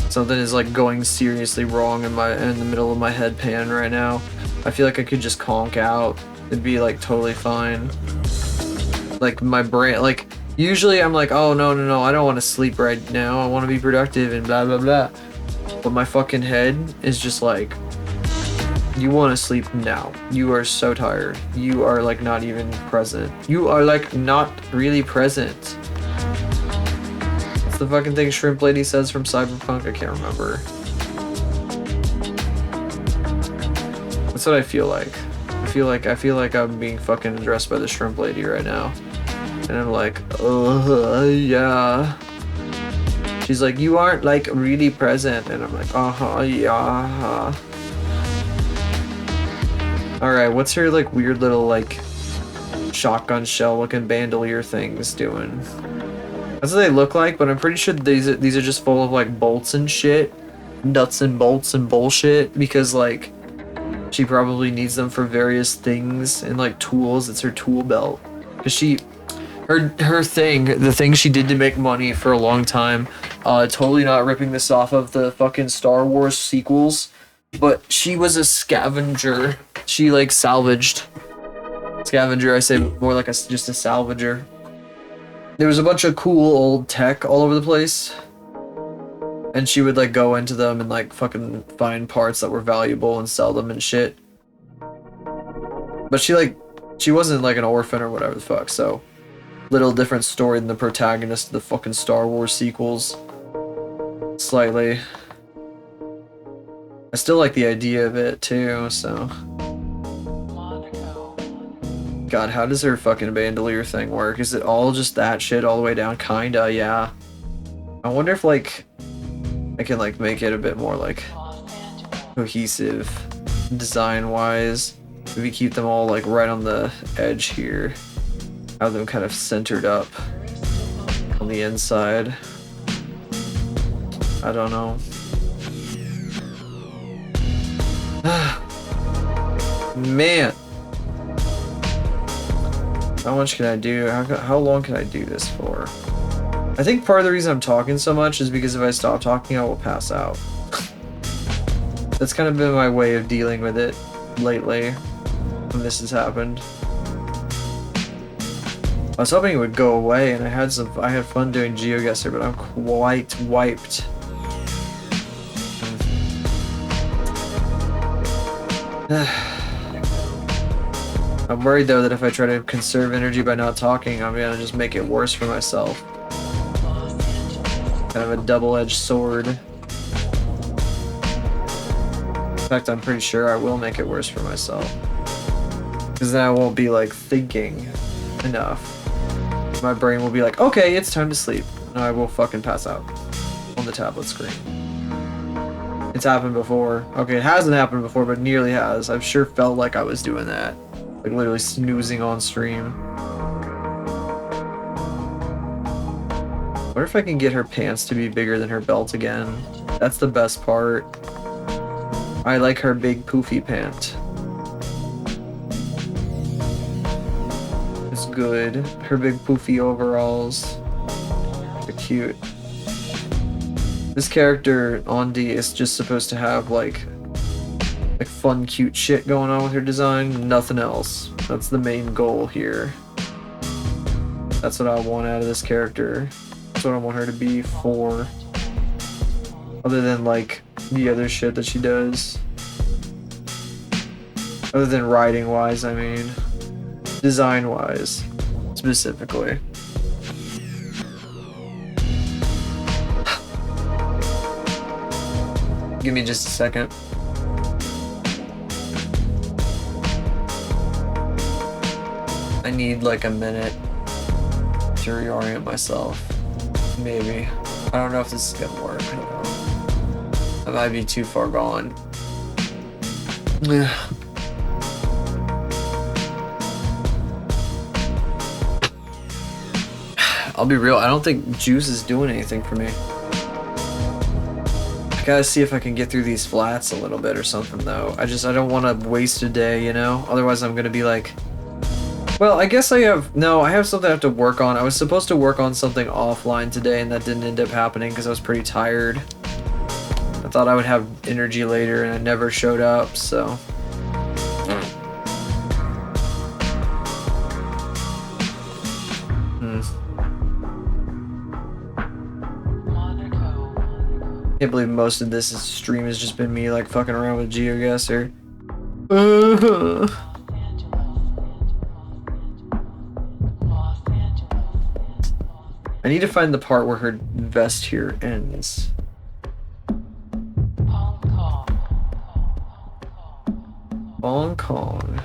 Something is like going seriously wrong in the middle of my headpan right now. I feel like I could just conk out. It'd be like totally fine. Like my brain, like usually I'm like, oh no, I don't want to sleep right now. I want to be productive and blah blah blah. But my fucking head is just like, you want to sleep now. You are so tired. You are like not even present. You are like not really present. What's the fucking thing Shrimp Lady says from Cyberpunk? I can't remember. That's what I feel like. I feel like I'm being fucking addressed by the Shrimp Lady right now. And I'm like, yeah. She's like, you aren't like really present. And I'm like, yeah. Alright, what's her like weird little like shotgun shell looking bandolier things doing? That's what they look like, but I'm pretty sure these are just full of like bolts and shit. Nuts and bolts and bullshit, because like she probably needs them for various things and like tools. It's her tool belt. Cause her thing, the thing she did to make money for a long time, totally not ripping this off of the fucking Star Wars sequels, but she was a scavenger. She like salvaged. Scavenger, I say more like just a salvager. There was a bunch of cool old tech all over the place, and she would like go into them and like fucking find parts that were valuable and sell them and shit. But she wasn't like an orphan or whatever the fuck, so little different story than the protagonist of the fucking Star Wars sequels. Slightly. I still like the idea of it too, so. God, how does her fucking bandolier thing work? Is it all just that shit all the way down? Kinda, yeah. I wonder if like I can like make it a bit more like cohesive design wise. Maybe keep them all like right on the edge here. Have them kind of centered up on the inside. I don't know. Man. How much can I do? How long can I do this for? I think part of the reason I'm talking so much is because if I stop talking, I will pass out. That's kind of been my way of dealing with it lately when this has happened. I was hoping it would go away, and I had fun doing GeoGuessr, but I'm quite wiped. I'm worried though that if I try to conserve energy by not talking, I'm gonna just make it worse for myself. Kind of a double-edged sword. In fact, I'm pretty sure I will make it worse for myself. Because then I won't be like thinking enough. My brain will be like, okay, it's time to sleep. And I will fucking pass out on the tablet screen. It's happened before. Okay, it hasn't happened before, but nearly has. I've sure felt like I was doing that. Like literally snoozing on stream. What if I can get her pants to be bigger than her belt again? That's the best part. I like her big poofy pant. It's good. Her big poofy overalls. They're cute. This character, Ondi, is just supposed to have like fun, cute shit going on with her design. Nothing else. That's the main goal here. That's what I want out of this character. That's what I want her to be for. Other than like the other shit that she does. Other than writing wise, I mean. Design wise, specifically. Give me just a second. I need like a minute to reorient myself. Maybe. I don't know if this is gonna work. I don't know. I might be too far gone. I'll be real, I don't think juice is doing anything for me. I gotta see if I can get through these flats a little bit or something though. I don't want to waste a day, you know? Otherwise I'm gonna be like... Well, I guess I have something I have to work on. I was supposed to work on something offline today and that didn't end up happening because I was pretty tired. I thought I would have energy later and it never showed up, so... I can't believe most of this stream has just been me like fucking around with GeoGuessr. I need to find the part where her vest here ends. Hong Kong.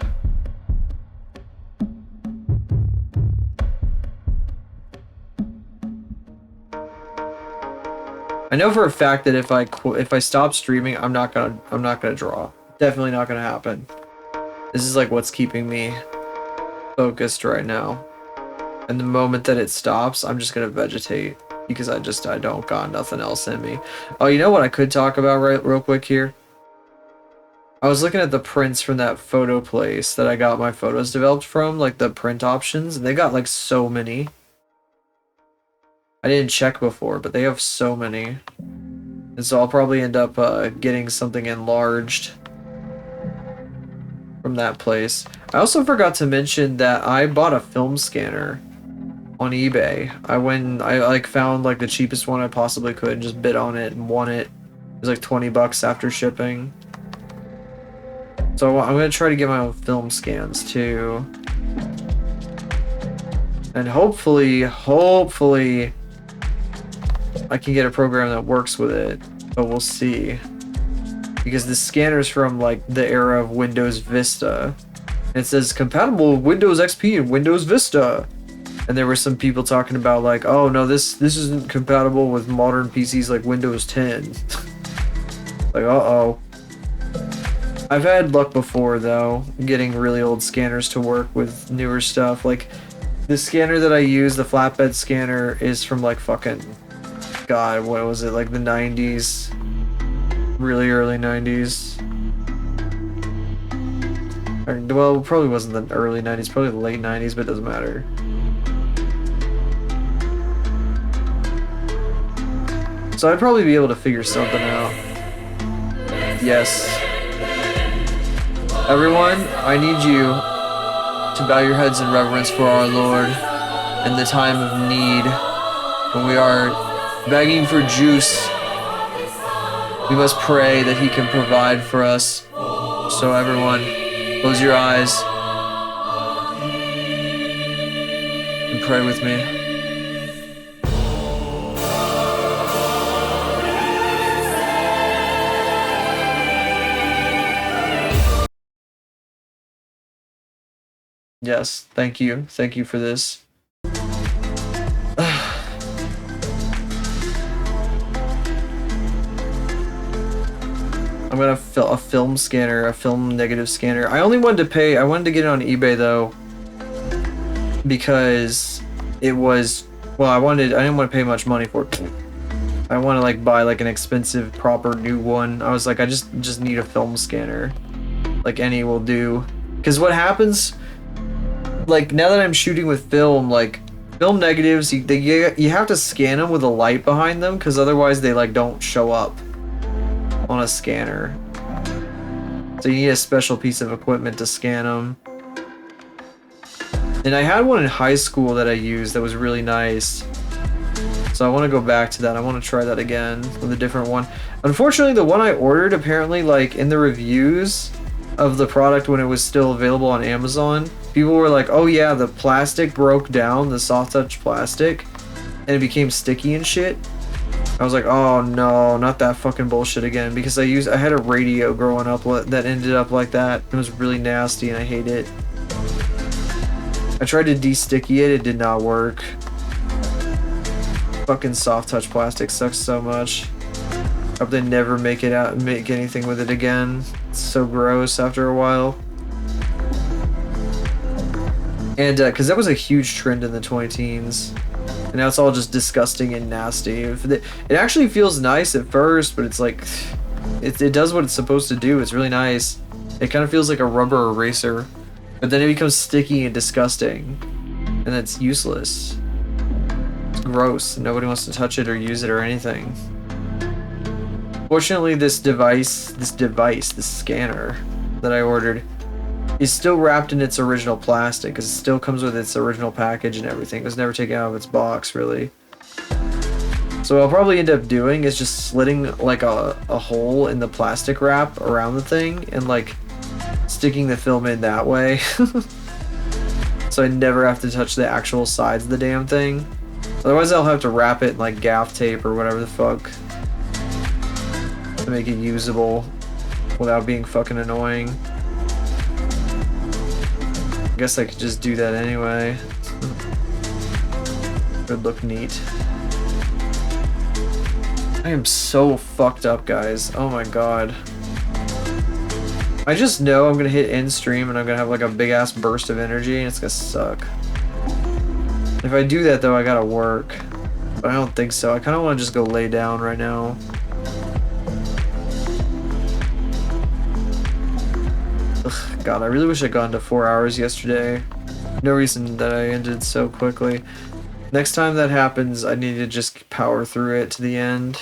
I know for a fact that if I stop streaming, I'm not gonna draw. Definitely not gonna happen. This is like what's keeping me focused right now. And the moment that it stops, I'm just gonna vegetate because I don't got nothing else in me. Oh, you know what I could talk about real quick here? I was looking at the prints from that photo place that I got my photos developed from, like the print options, and they got like so many. I didn't check before, but they have so many. And so I'll probably end up getting something enlarged from that place. I also forgot to mention that I bought a film scanner on eBay. I like found like the cheapest one I possibly could and just bid on it and won it. It was like 20 bucks after shipping. So I'm gonna try to get my own film scans too. And hopefully I can get a program that works with it, but we'll see. Because this scanner's from like the era of Windows Vista. And it says compatible with Windows XP and Windows Vista. And there were some people talking about like, oh no, this isn't compatible with modern PCs like Windows 10. Like, uh-oh. I've had luck before though, getting really old scanners to work with newer stuff. Like the scanner that I use, the flatbed scanner, is from like fucking, God, what was it, like the 90s? Really early 90s. Well, it probably wasn't the early 90s, probably the late 90s, but it doesn't matter. So I'd probably be able to figure something out. Yes. Everyone, I need you to bow your heads in reverence for our Lord in the time of need, when we are begging for juice. We must pray that he can provide for us. So everyone, close your eyes and pray with me. Yes, thank you. Thank you for this. I'm gonna fill a film scanner, a film negative scanner. I wanted to get it on eBay though, because it was, well, I didn't want to pay much money for it. I want to like buy like an expensive, proper new one. I was like, I just need a film scanner, like any will do. Because what happens, like now that I'm shooting with film, like film negatives, you have to scan them with a light behind them, because otherwise they like don't show up on a scanner. So you need a special piece of equipment to scan them. And I had one in high school that I used that was really nice. So I want to go back to that. I want to try that again with a different one. Unfortunately, the one I ordered, apparently, like, in the reviews of the product when it was still available on Amazon, people were like, oh yeah, the plastic broke down, the soft touch plastic, and it became sticky and shit. I was like, oh no, not that fucking bullshit again, because I had a radio growing up that ended up like that. It was really nasty and I hate it. I tried to de-sticky it did not work. Fucking soft touch plastic sucks so much. Hope they never make anything with it again. It's so gross after a while. And because that was a huge trend in the 20-teens. And now it's all just disgusting and nasty. It actually feels nice at first, but it's like, it does what it's supposed to do. It's really nice. It kind of feels like a rubber eraser. But then it becomes sticky and disgusting. And it's useless. It's gross. Nobody wants to touch it or use it or anything. Fortunately, this scanner that I ordered is still wrapped in its original plastic, because it still comes with its original package and everything. It was never taken out of its box, really. So what I'll probably end up doing is just slitting like a hole in the plastic wrap around the thing and like sticking the film in that way. So I never have to touch the actual sides of the damn thing. Otherwise I'll have to wrap it in like gaff tape or whatever the fuck to make it usable without being fucking annoying. I guess I could just do that anyway. It would look neat. I am so fucked up, guys. Oh my god. I just know I'm gonna hit end stream and I'm gonna have like a big ass burst of energy and it's gonna suck. If I do that though, I gotta work. But I don't think so. I kinda wanna just go lay down right now. Ugh, god, I really wish I'd gone to 4 hours yesterday. No reason that I ended so quickly. Next time that happens, I need to just power through it to the end.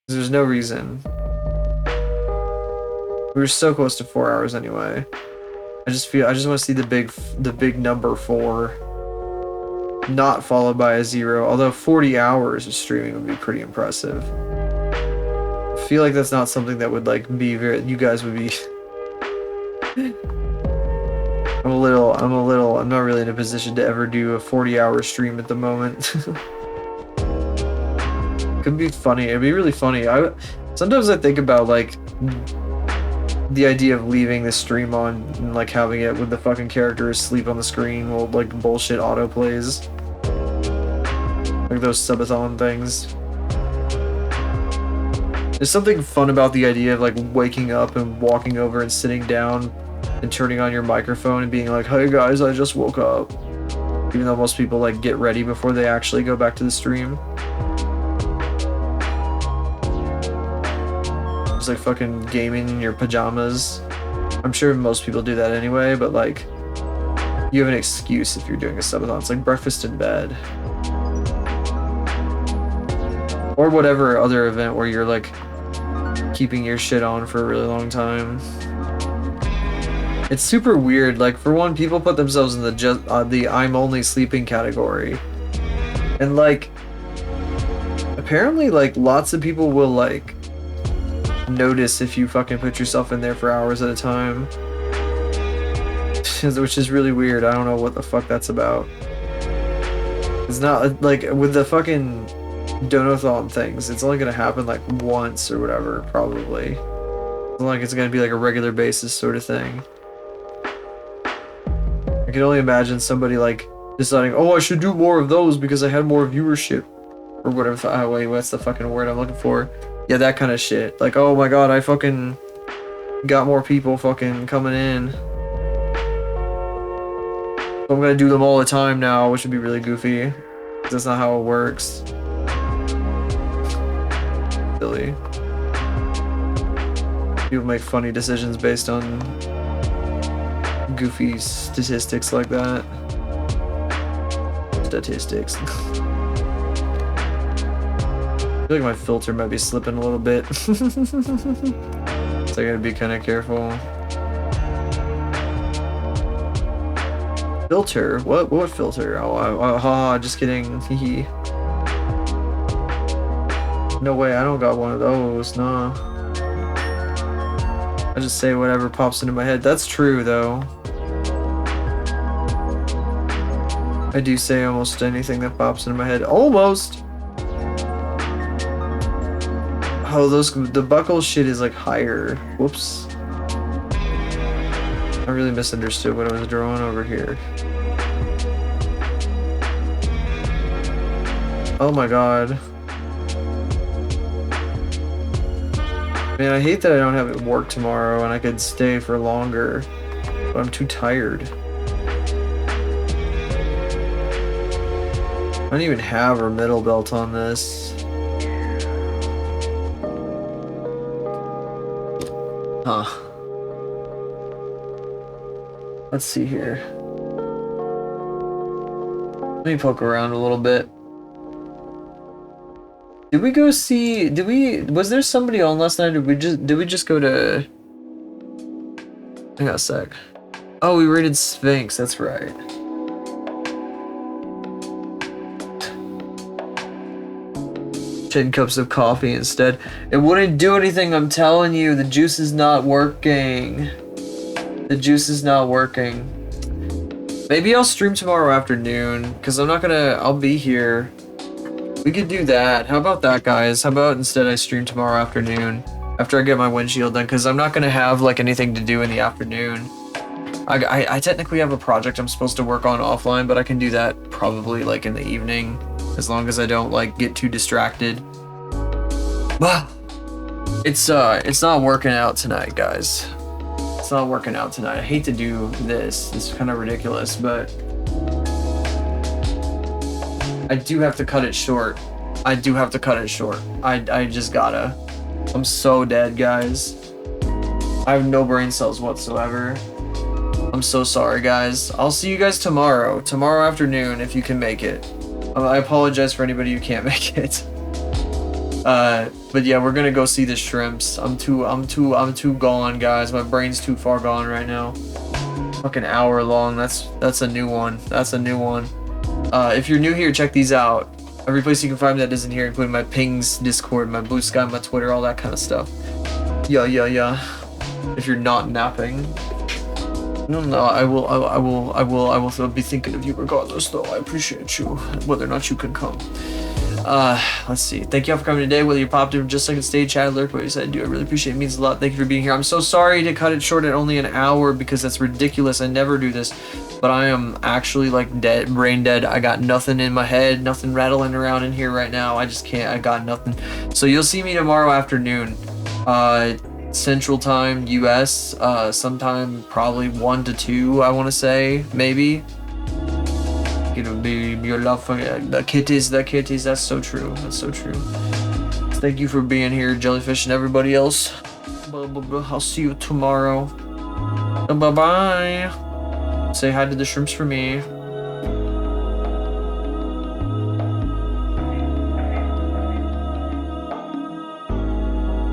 There's no reason. We were so close to 4 hours anyway. I just want to see the big number 4, not followed by a 0. Although 40 hours of streaming would be pretty impressive. I feel like that's not something that would like be very. You guys would be. I'm not really in a position to ever do a 40-hour stream at the moment. Could be funny. It'd be really funny. Sometimes I think about like the idea of leaving the stream on and like having it with the fucking characters sleep on the screen while like bullshit auto plays. Like those subathon things. There's something fun about the idea of like waking up and walking over and sitting down and turning on your microphone and being like, hey guys, I just woke up. Even though most people like get ready before they actually go back to the stream. It's like fucking gaming in your pajamas. I'm sure most people do that anyway, but like you have an excuse if you're doing a subathon. It's like breakfast in bed. Or whatever other event where you're like keeping your shit on for a really long time. It's super weird. Like for one, people put themselves in the I'm only sleeping category. And like apparently like lots of people will like notice if you fucking put yourself in there for hours at a time. Which is really weird. I don't know what the fuck that's about. It's not like with the fucking Donathon things, it's only gonna happen like once or whatever, probably. It's not like it's gonna be like a regular basis sort of thing. I can only imagine somebody like deciding, oh, I should do more of those because I had more viewership. Or whatever. Oh, wait, what's the fucking word I'm looking for? Yeah, that kind of shit. Like, oh my god, I fucking got more people fucking coming in. So I'm gonna do them all the time now, which would be really goofy. That's not how it works. Silly. People make funny decisions based on goofy statistics like that. Statistics. I feel like my filter might be slipping a little bit. So I gotta be kind of careful. Filter? What filter? Oh, just kidding. Hee. No way, I don't got one of those, nah. I just say whatever pops into my head. That's true, though. I do say almost anything that pops into my head. Almost! Oh, the buckle shit is like higher. Whoops. I really misunderstood what I was drawing over here. Oh my god. Man, I hate that I don't have it work tomorrow and I could stay for longer, but I'm too tired. I don't even have her middle belt on this. Huh. Let's see here. Let me poke around a little bit. Did we go see, was there somebody on last night, or did we just go to, hang on a sec. Oh, we raided Sphinx, that's right. 10 cups of coffee instead. It wouldn't do anything, I'm telling you. The juice is not working. The juice is not working. Maybe I'll stream tomorrow afternoon, because I'll be here. We could do that. How about that, guys? How about instead I stream tomorrow afternoon after I get my windshield done, because I'm not going to have like anything to do in the afternoon. I technically have a project I'm supposed to work on offline, but I can do that probably like in the evening, as long as I don't like get too distracted. But it's not working out tonight, guys. It's not working out tonight. I hate to do this. It's kind of ridiculous, but I do have to cut it short. I do have to cut it short. I just gotta. I'm so dead, guys. I have no brain cells whatsoever. I'm so sorry, guys. I'll see you guys tomorrow. Tomorrow afternoon, if you can make it. I apologize for anybody who can't make it. But yeah, we're gonna go see the shrimps. I'm too gone, guys. My brain's too far gone right now. Fucking hour long. That's a new one. That's a new one. If you're new here, check these out. Every place you can find me that isn't here, including my pings, Discord, my Blue Sky, my Twitter, all that kind of stuff. Yeah. If you're not napping. No, I will be thinking of you regardless, though. I appreciate you, whether or not you can come. Let's see. Thank you all for coming today, whether you popped in just like a stage chat alert, what you said, I really appreciate it. It means a lot. Thank you for being here. I'm so sorry to cut it short at only an hour, because that's ridiculous. I never do this, but I am actually like dead, brain dead. I got nothing in my head, nothing rattling around in here right now. I just can't, I got nothing. So you'll see me tomorrow afternoon, Central Time, US, sometime probably 1 to 2, I want to say, maybe. It'll be your love for the kitties, that's so true, that's so true. Thank you for being here, Jellyfish, and everybody else. I'll see you tomorrow. Bye-bye. Say hi to the shrimps for me.